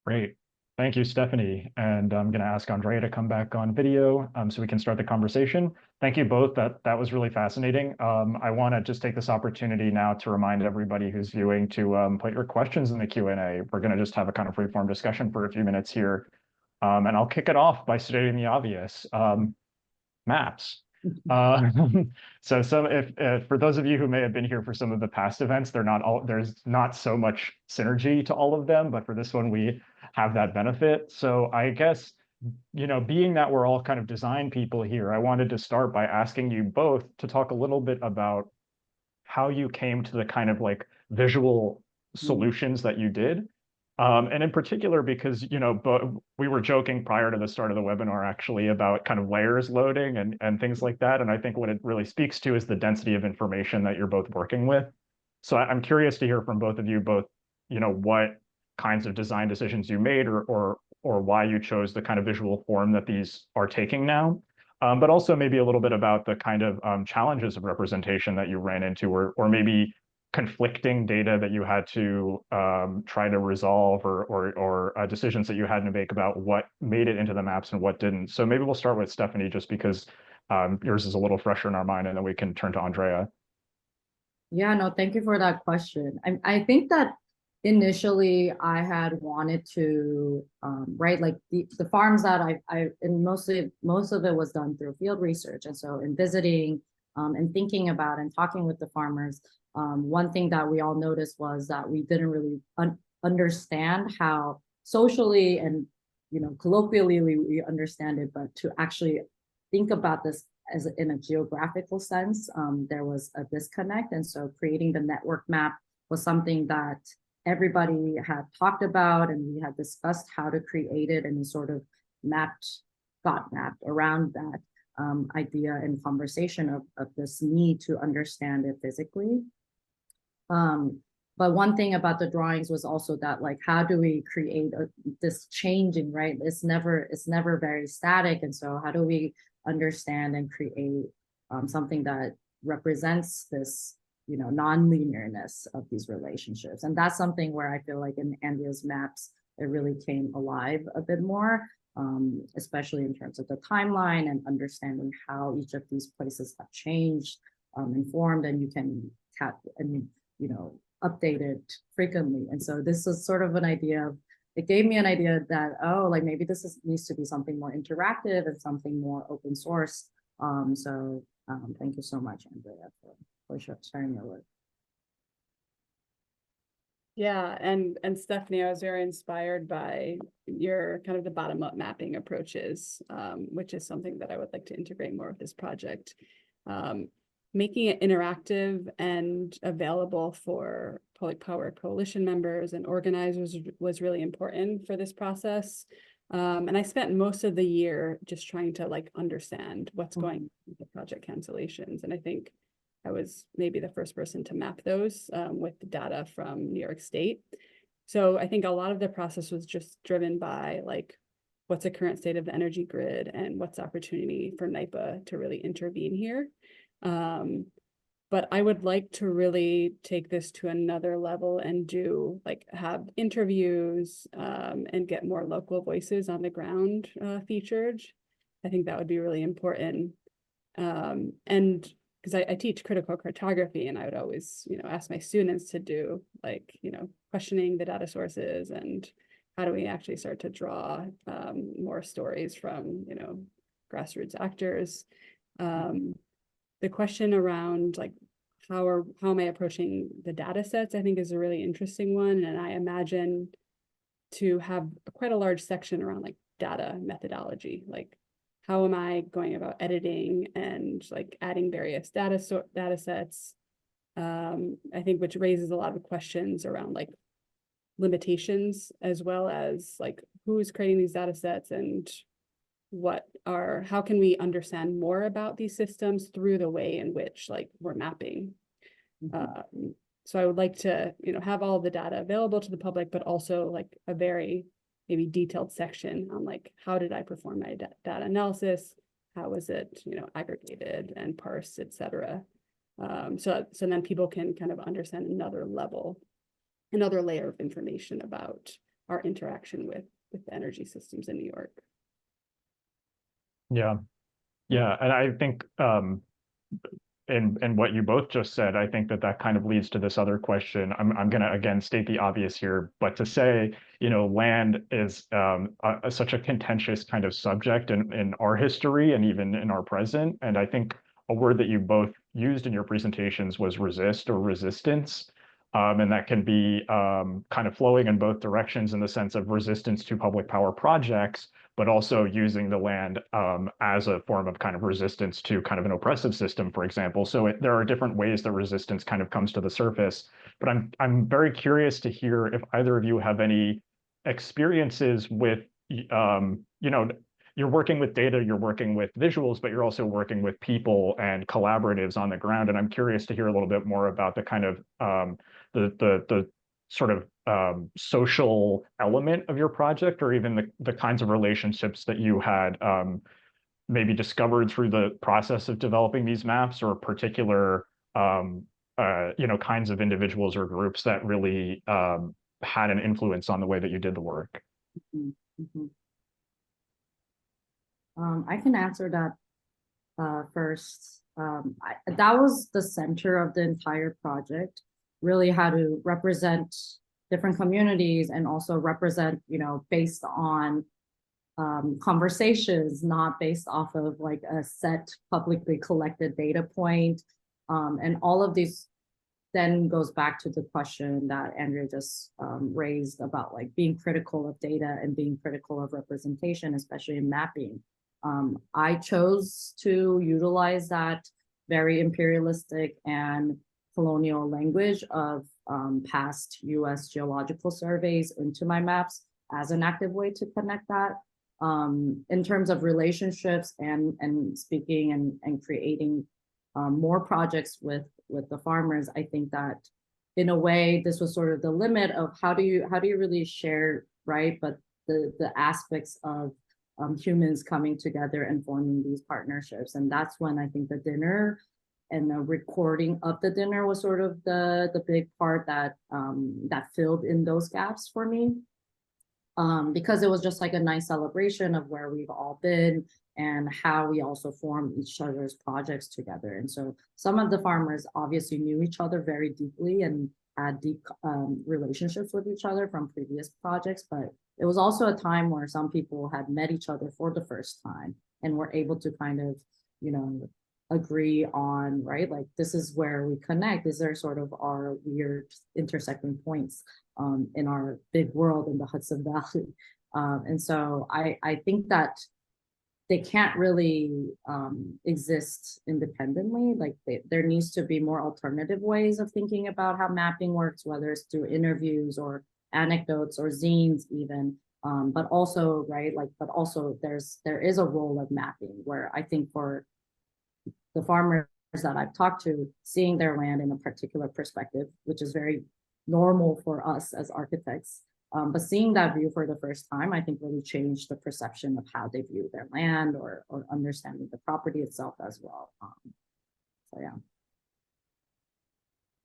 Great. Thank you, Stephanie. And I'm going to ask Andrea to come back on video so we can start the conversation. Thank you both. That was really fascinating. I want to just take this opportunity now to remind everybody who's viewing to put your questions in the Q&A. We're going to just have a kind of free-form discussion for a few minutes here. And I'll kick it off by stating the obvious. Maps. So if for those of you who may have been here for some of the past events, there's not so much synergy to all of them, but for this one we have that benefit. So I guess, you know, being that we're all kind of design people here, I wanted to start by asking you both to talk a little bit about how you came to the kind of like visual solutions that you did. And in particular, because, you know, but we were joking prior to the start of the webinar actually about kind of layers loading and things like that. And I think what it really speaks to is the density of information that you're both working with. So I'm curious to hear from both of you, you know, what kinds of design decisions you made or why you chose the kind of visual form that these are taking now. But also maybe a little bit about the kind of challenges of representation that you ran into, or maybe conflicting data that you had to try to resolve, or decisions that you had to make about what made it into the maps and what didn't. So maybe we'll start with Stephanie, just because yours is a little fresher in our mind, and then we can turn to Andrea. Yeah, no, thank you for that question. I think that initially I had wanted to right, like the farms that I and most of it was done through field research, and so in visiting and thinking about and talking with the farmers, one thing that we all noticed was that we didn't really understand how socially and colloquially we understand it, but to actually think about this as in a geographical sense, there was a disconnect. And so creating the network map was something that everybody had talked about, and we had discussed how to create it, and sort of got mapped around that idea and conversation of this need to understand it physically. But one thing about the drawings was also that, like, how do we create this changing, right? It's never very static. And so how do we understand and create something that represents this, non-linearness of these relationships? And that's something where I feel like in Andrea's maps, it really came alive a bit more, especially in terms of the timeline and understanding how each of these places have changed and formed, and you can update it frequently. And so this is sort of an idea of, it gave me an idea that, oh, like maybe this needs to be something more interactive and something more open source. So thank you so much, Andrea, for sharing your work. Yeah, and Stephanie, I was very inspired by your kind of the bottom-up mapping approaches, which is something that I would like to integrate more with this project. Making it interactive and available for public power coalition members and organizers was really important for this process. And I spent most of the year just trying to understand what's going on with the project cancellations. And I think I was maybe the first person to map those with the data from New York State. So I think a lot of the process was just driven by what's the current state of the energy grid and what's the opportunity for NYPA to really intervene here. But I would like to really take this to another level and do have interviews and get more local voices on the ground featured. I think that would be really important. And because I teach critical cartography, and I would always, ask my students to do questioning the data sources and how do we actually start to draw more stories from, grassroots actors. The question around how am I approaching the data sets, I think is a really interesting one. And I imagine to have quite a large section around data methodology, how am I going about editing and adding various data sets, I think, which raises a lot of questions around limitations, as well as who's creating these data sets and how can we understand more about these systems through the way in which we're mapping. So I would like to have all the data available to the public, but also a very maybe detailed section on how did I perform my data analysis, how was it aggregated and parsed, etc. So then people can kind of understand another layer of information about our interaction with the energy systems in New York. Yeah. And I think in what you both just said, I think that kind of leads to this other question. I'm going to again state the obvious here, but to say, land is such a contentious kind of subject in our history and even in our present. And I think a word that you both used in your presentations was resist or resistance. And that can be kind of flowing in both directions in the sense of resistance to public power projects, but also using the land as a form of kind of resistance to kind of an oppressive system, for example. So there are different ways that resistance kind of comes to the surface. But I'm very curious to hear if either of you have any experiences with, you're working with data, you're working with visuals, but you're also working with people and collaboratives on the ground. And I'm curious to hear a little bit more about the kind of the sort of social element of your project, or even the kinds of relationships that you had maybe discovered through the process of developing these maps, or particular kinds of individuals or groups that really had an influence on the way that you did the work. I can answer that first. That was the center of the entire project, really how to represent different communities and also represent, you know, based on conversations, not based off of like a set publicly collected data point. And all of these then goes back to the question that Andrea just raised about like being critical of data and being critical of representation, especially in mapping. I chose to utilize that very imperialistic and colonial language of past US geological surveys into my maps as an active way to connect that. In terms of relationships and speaking and creating more projects with the farmers, I think that in a way this was sort of the limit of how do you really share, right? But the aspects of humans coming together and forming these partnerships, and that's when I think the dinner and the recording of the dinner was sort of the big part that that filled in those gaps for me. Because it was just like a nice celebration of where we've all been and how we also form each other's projects together. And so some of the farmers obviously knew each other very deeply and had deep relationships with each other from previous projects, but it was also a time where some people had met each other for the first time and were able to kind of, you know, agree on, right? Like, this is where we connect. These are sort of our weird intersecting points in our big world in the Hudson Valley. And so I think that they can't really exist independently. Like there needs to be more alternative ways of thinking about how mapping works, whether it's through interviews or anecdotes or zines even. But also, right, like, but also there is a role of mapping where I think for the farmers that I've talked to, seeing their land in a particular perspective, which is very normal for us as architects, but seeing that view for the first time, I think really changed the perception of how they view their land or understanding the property itself as well. So yeah.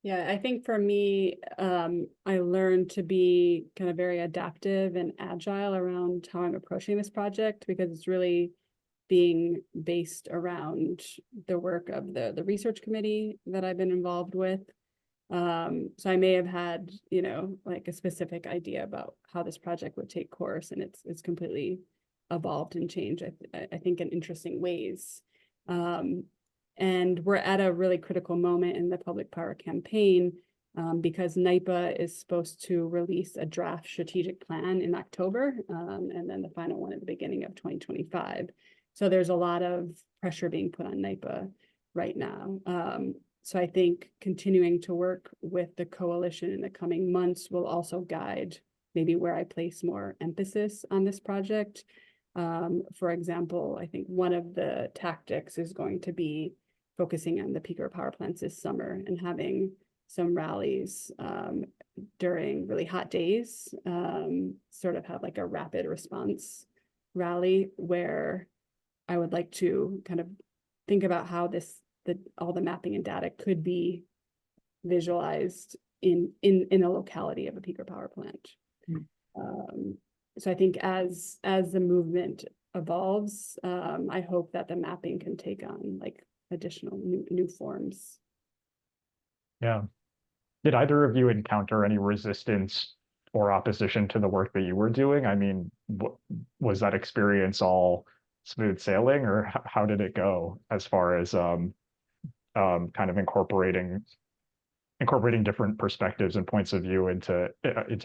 Yeah, I think for me, I learned to be kind of very adaptive and agile around how I'm approaching this project, because it's really being based around the work of the research committee that I've been involved with. So I may have had, you know, like a specific idea about how this project would take course, and it's completely evolved and changed, I think, in interesting ways. And we're at a really critical moment in the public power campaign, because NYPA is supposed to release a draft strategic plan in October, and then the final one at the beginning of 2025. So there's a lot of pressure being put on NYPA right now. So I think continuing to work with the coalition in the coming months will also guide maybe where I place more emphasis on this project. For example, I think one of the tactics is going to be focusing on the peaker power plants this summer and having some rallies during really hot days, sort of have like a rapid response rally where I would like to kind of think about how all the mapping and data could be visualized in a locality of a peaker power plant. So I think as the movement evolves, I hope that the mapping can take on like additional new forms. Yeah. Did either of you encounter any resistance or opposition to the work that you were doing? I mean, was that experience all smooth sailing, or how did it go as far as kind of incorporating different perspectives and points of view into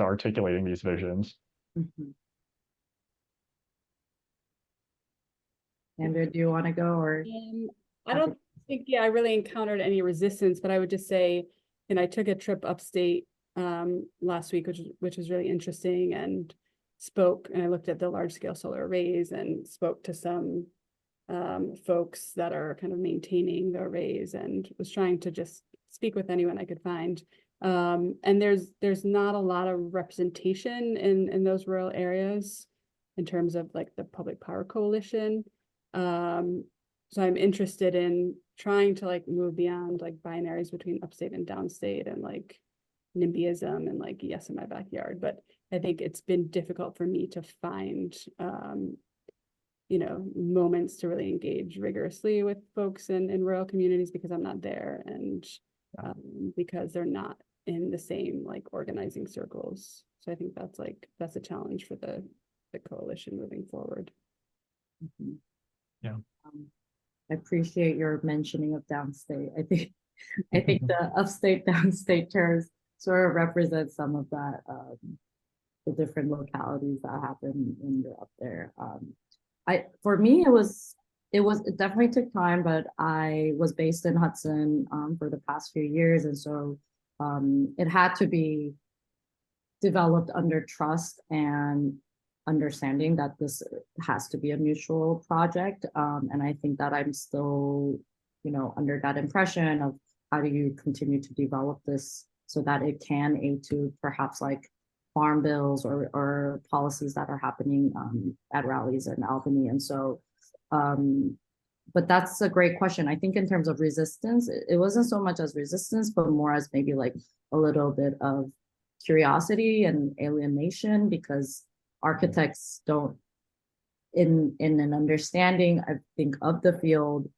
articulating these visions? Mm-hmm. Andrea, do you want to go, or? I don't think, I really encountered any resistance, but I would just say, and I took a trip upstate last week, which was really interesting, and I looked at the large scale solar arrays and spoke to some folks that are kind of maintaining the arrays, and was trying to just speak with anyone I could find. And there's not a lot of representation in those rural areas in terms of like the public power coalition. So I'm interested in trying to like move beyond like binaries between upstate and downstate and like NIMBYism and like yes in my backyard. But I think it's been difficult for me to find you know, moments to really engage rigorously with folks in rural communities because I'm not there, and because they're not in the same like organizing circles. So I think that's a challenge for the coalition moving forward. Mhm. Yeah. I appreciate your mentioning of downstate. I think the upstate downstate terms sort of represent some of that, the different localities that happen when you're up there. For me, it definitely took time, but I was based in Hudson for the past few years, and so it had to be developed under trust and understanding that this has to be a mutual project. And I think that I'm still, under that impression of how do you continue to develop this so that it can aid to perhaps like farm bills or policies that are happening at rallies in Albany. And so, but that's a great question. I think in terms of resistance, it wasn't so much as resistance, but more as maybe like a little bit of curiosity and alienation, because architects don't, in an understanding, I think, of the field,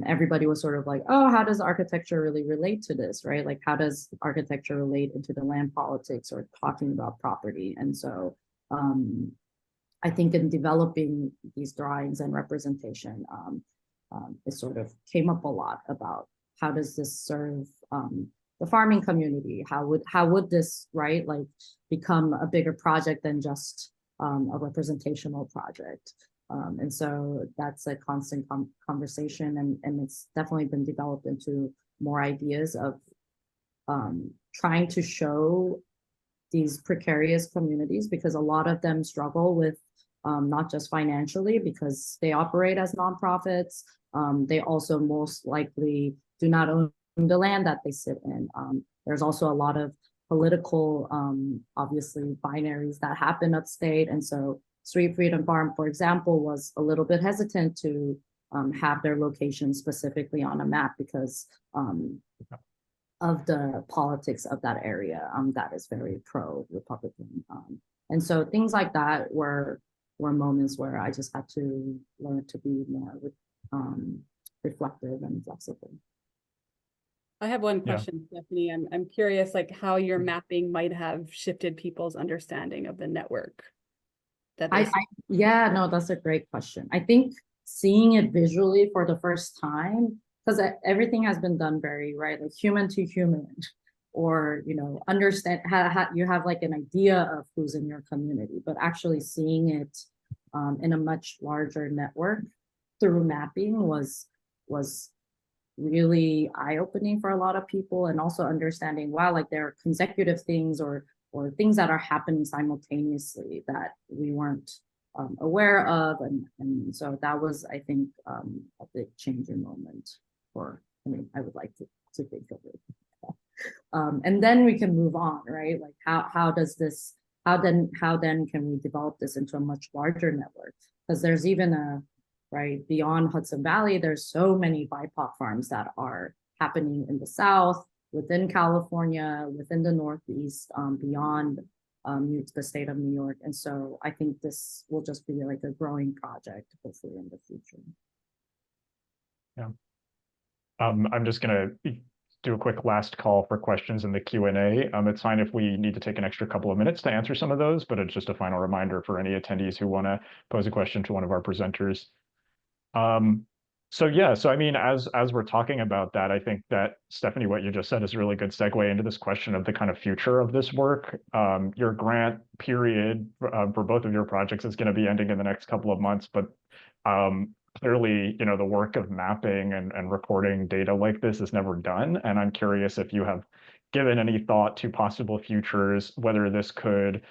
everybody was sort of like, oh, how does architecture really relate to this, right? Like, how does architecture relate into the land politics or talking about property? And so I think in developing these drawings and representation, it sort of came up a lot about how does this serve the farming community? How would this, right, like become a bigger project than just a representational project? And so that's a constant conversation, and it's definitely been developed into more ideas of trying to show these precarious communities, because a lot of them struggle with not just financially because they operate as nonprofits. They also most likely do not own the land that they sit in. There's also a lot of political, obviously, binaries that happen upstate. And so Street Freedom Farm, for example, was a little bit hesitant to have their location specifically on a map because of the politics of that area that is very pro-Republican. And so things like that were moments where I just had to learn to be more reflective and flexible. I have one question, Stephanie. I'm curious, like how your mapping might have shifted people's understanding of the network. Yeah, no, that's a great question. I think seeing it visually for the first time, because everything has been done very, right, like human to human, or, understand how you have like an idea of who's in your community, but actually seeing it in a much larger network through mapping was really eye-opening for a lot of people, and also understanding, wow, like there are consecutive things or things that are happening simultaneously that we weren't aware of, and so that was, I think, a big changing moment I would like to think of it. And then we can move on, right? Like how then can we develop this into a much larger network? Because there's even right beyond Hudson Valley, there's so many BIPOC farms that are happening in the South, within California, within the Northeast, beyond the state of New York. And so I think this will just be like a growing project, hopefully, in the future. Yeah. I'm just gonna do a quick last call for questions in the Q&A. It's fine if we need to take an extra couple of minutes to answer some of those, but it's just a final reminder for any attendees who want to pose a question to one of our presenters. So I mean, as we're talking about that, I think that, Stephanie, what you just said is a really good segue into this question of the kind of future of this work. Your grant period for both of your projects is going to be ending in the next couple of months, but clearly, the work of mapping and recording data like this is never done. And I'm curious if you have given any thought to possible futures, whether this could,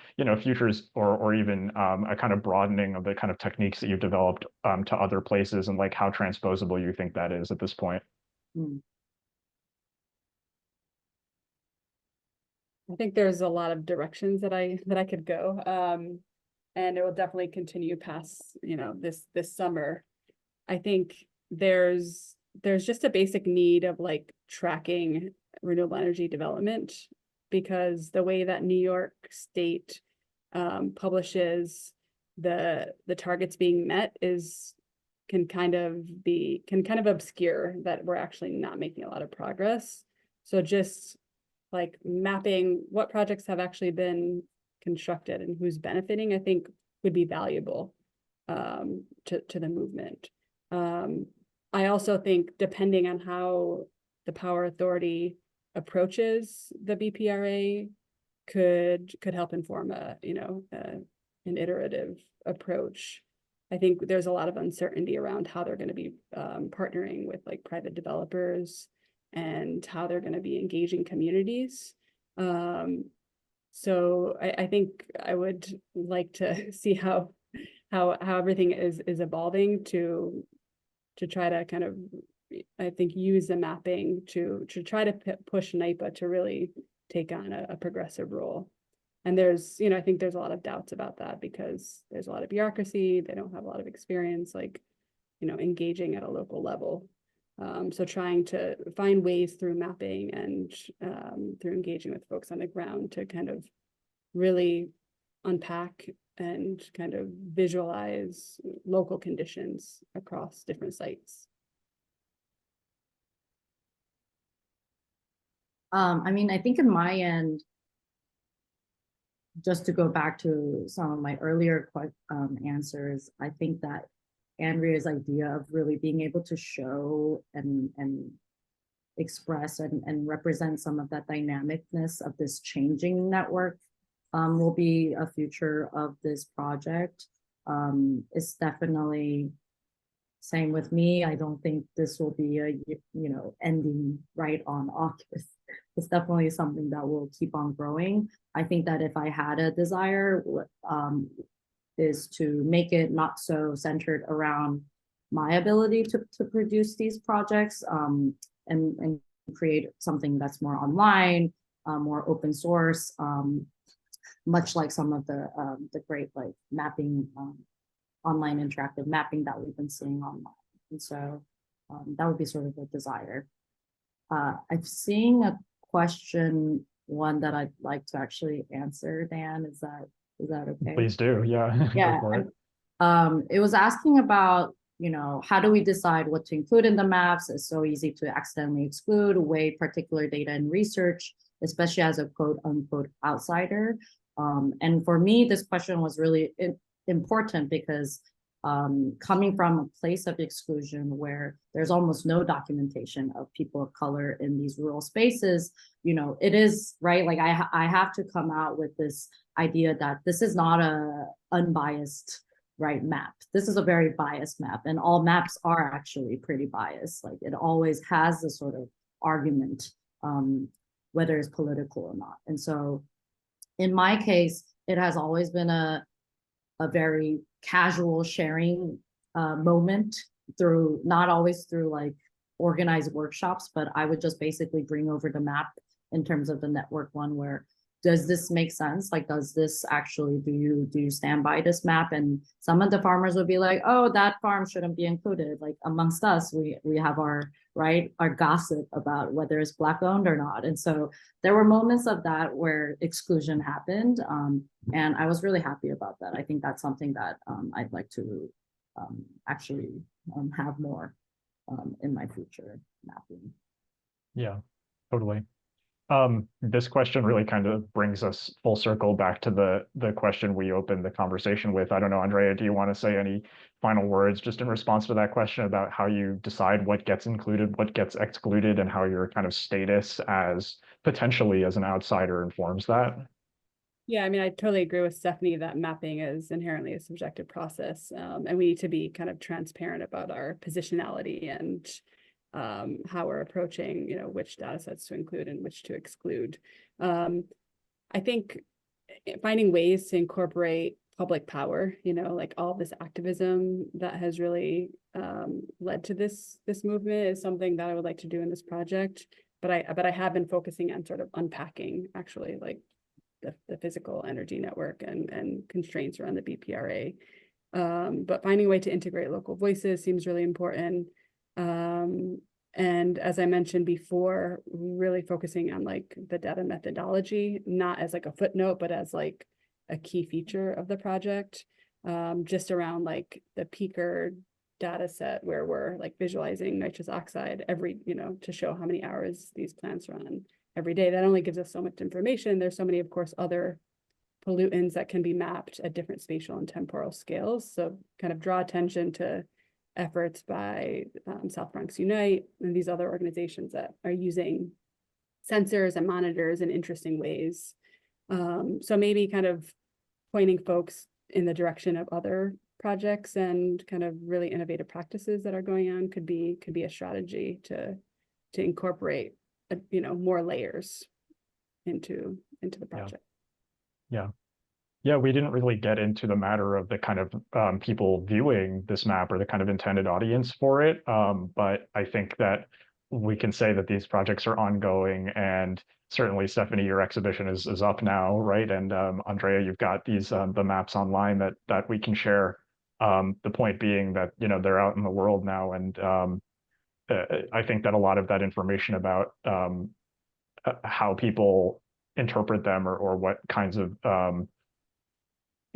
futures or even a kind of broadening of the kind of techniques that you've developed to other places, and like how transposable you think that is at this point. I think there's a lot of directions that I could go, and it will definitely continue past this summer. I think there's just a basic need of like tracking renewable energy development, because the way that New York State publishes the targets being met can kind of obscure that we're actually not making a lot of progress. So just like mapping what projects have actually been constructed and who's benefiting, I think would be valuable to the movement. I also think depending on how the Power Authority approaches the BPRA could help inform an iterative approach. I think there's a lot of uncertainty around how they're going to be partnering with like private developers and how they're going to be engaging communities. So I think I would like to see how everything is evolving to try to kind of, I think, use the mapping to try to push NYPA to really take on a progressive role. And there's, I think there's a lot of doubts about that because there's a lot of bureaucracy. They don't have a lot of experience, like, engaging at a local level. So trying to find ways through mapping and through engaging with folks on the ground to kind of really unpack and kind of visualize local conditions across different sites. I mean, I think in my end, just to go back to some of my earlier answers, I think that Andrea's idea of really being able to show and express and represent some of that dynamicness of this changing network will be a future of this project. It's definitely same with me. I don't think this will be a ending right on August. It's definitely something that will keep on growing. I think that if I had a desire, is to make it not so centered around my ability to produce these projects and create something that's more online, more open source, much like some of the great like mapping, online interactive mapping that we've been seeing online. And so that would be sort of a desire. I've seen a question, one that I'd like to actually answer, Dan. Is that okay? Please do. Yeah. Yeah. Go for it. It was asking about, how do we decide what to include in the maps? It's so easy to accidentally exclude away particular data and research, especially as a quote unquote outsider. And for me, this question was really important because coming from a place of exclusion where there's almost no documentation of people of color in these rural spaces, it is right. Like I have to come out with this idea that this is not a unbiased map. This is a very biased map, and all maps are actually pretty biased. Like it always has a sort of argument, whether it's political or not. And so in my case, it has always been a very casual sharing moment through, not always through like organized workshops, but I would just basically bring over the map in terms of the network one where, does this make sense? Like, does this actually, do you stand by this map? And some of the farmers would be like, oh, that farm shouldn't be included. Like amongst us, we have our gossip about whether it's Black owned or not. And so there were moments of that where exclusion happened. And I was really happy about that. I think that's something that I'd like to actually have more in my future mapping. Yeah, totally. This question really kind of brings us full circle back to the question we opened the conversation with. I don't know, Andrea, do you want to say any final words just in response to that question about how you decide what gets included, what gets excluded, and how your kind of status as potentially as an outsider informs that? Yeah, I mean, I totally agree with Stephanie that mapping is inherently a subjective process, and we need to be kind of transparent about our positionality and how we're approaching, which data sets to include and which to exclude. I think finding ways to incorporate public power, like all this activism that has really led to this movement is something that I would like to do in this project. But I have been focusing on sort of unpacking actually like the physical energy network and constraints around the BPRA. But finding a way to integrate local voices seems really important. And as I mentioned before, really focusing on like the data methodology, not as like a footnote, but as like a key feature of the project, just around like the peaker data set where we're like visualizing nitrous oxide every, to show how many hours these plants run every day. That only gives us so much information. There's so many, of course, other pollutants that can be mapped at different spatial and temporal scales. So kind of draw attention to efforts by South Bronx Unite and these other organizations that are using sensors and monitors in interesting ways. So maybe kind of pointing folks in the direction of other projects and kind of really innovative practices that are going on could be a strategy to incorporate more layers into the project. Yeah, we didn't really get into the matter of the kind of people viewing this map or the kind of intended audience for it. But I think that we can say that these projects are ongoing, and certainly, Stephanie, your exhibition is up now, right? And Andrea, you've got these the maps online that we can share. The point being that they're out in the world now, and I think that a lot of that information about how people interpret them or what kinds of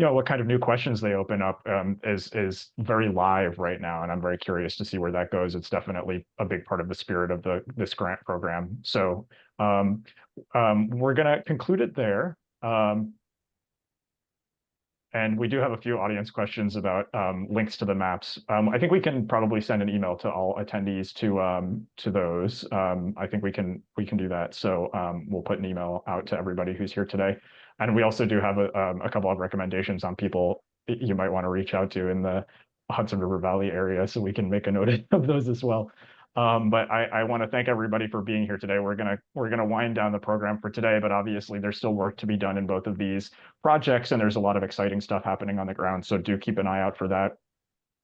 what kind of new questions they open up is very live right now, and I'm very curious to see where that goes. It's definitely a big part of the spirit of this grant program. So we're gonna conclude it there. And we do have a few audience questions about links to the maps. I think we can probably send an email to all attendees to those. I think we can do that. So we'll put an email out to everybody who's here today. And we also do have a couple of recommendations on people you might want to reach out to in the Hudson River Valley area, so we can make a note of those as well. But I want to thank everybody for being here today. We're gonna wind down the program for today, but obviously there's still work to be done in both of these projects, and there's a lot of exciting stuff happening on the ground. So do keep an eye out for that.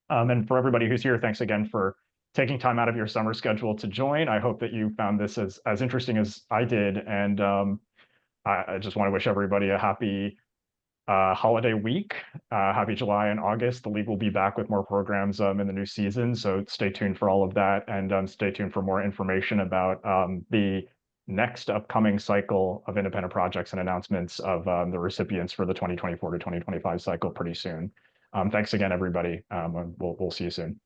And for everybody who's here, thanks again for taking time out of your summer schedule to join. I hope that you found this as interesting as I did, and I just want to wish everybody a happy holiday week. Happy July and August. The league will be back with more programs in the new season, so stay tuned for all of that, and stay tuned for more information about the next upcoming cycle of independent projects and announcements of the recipients for the 2024 to 2025 cycle pretty soon. Thanks again, everybody. We'll see you soon.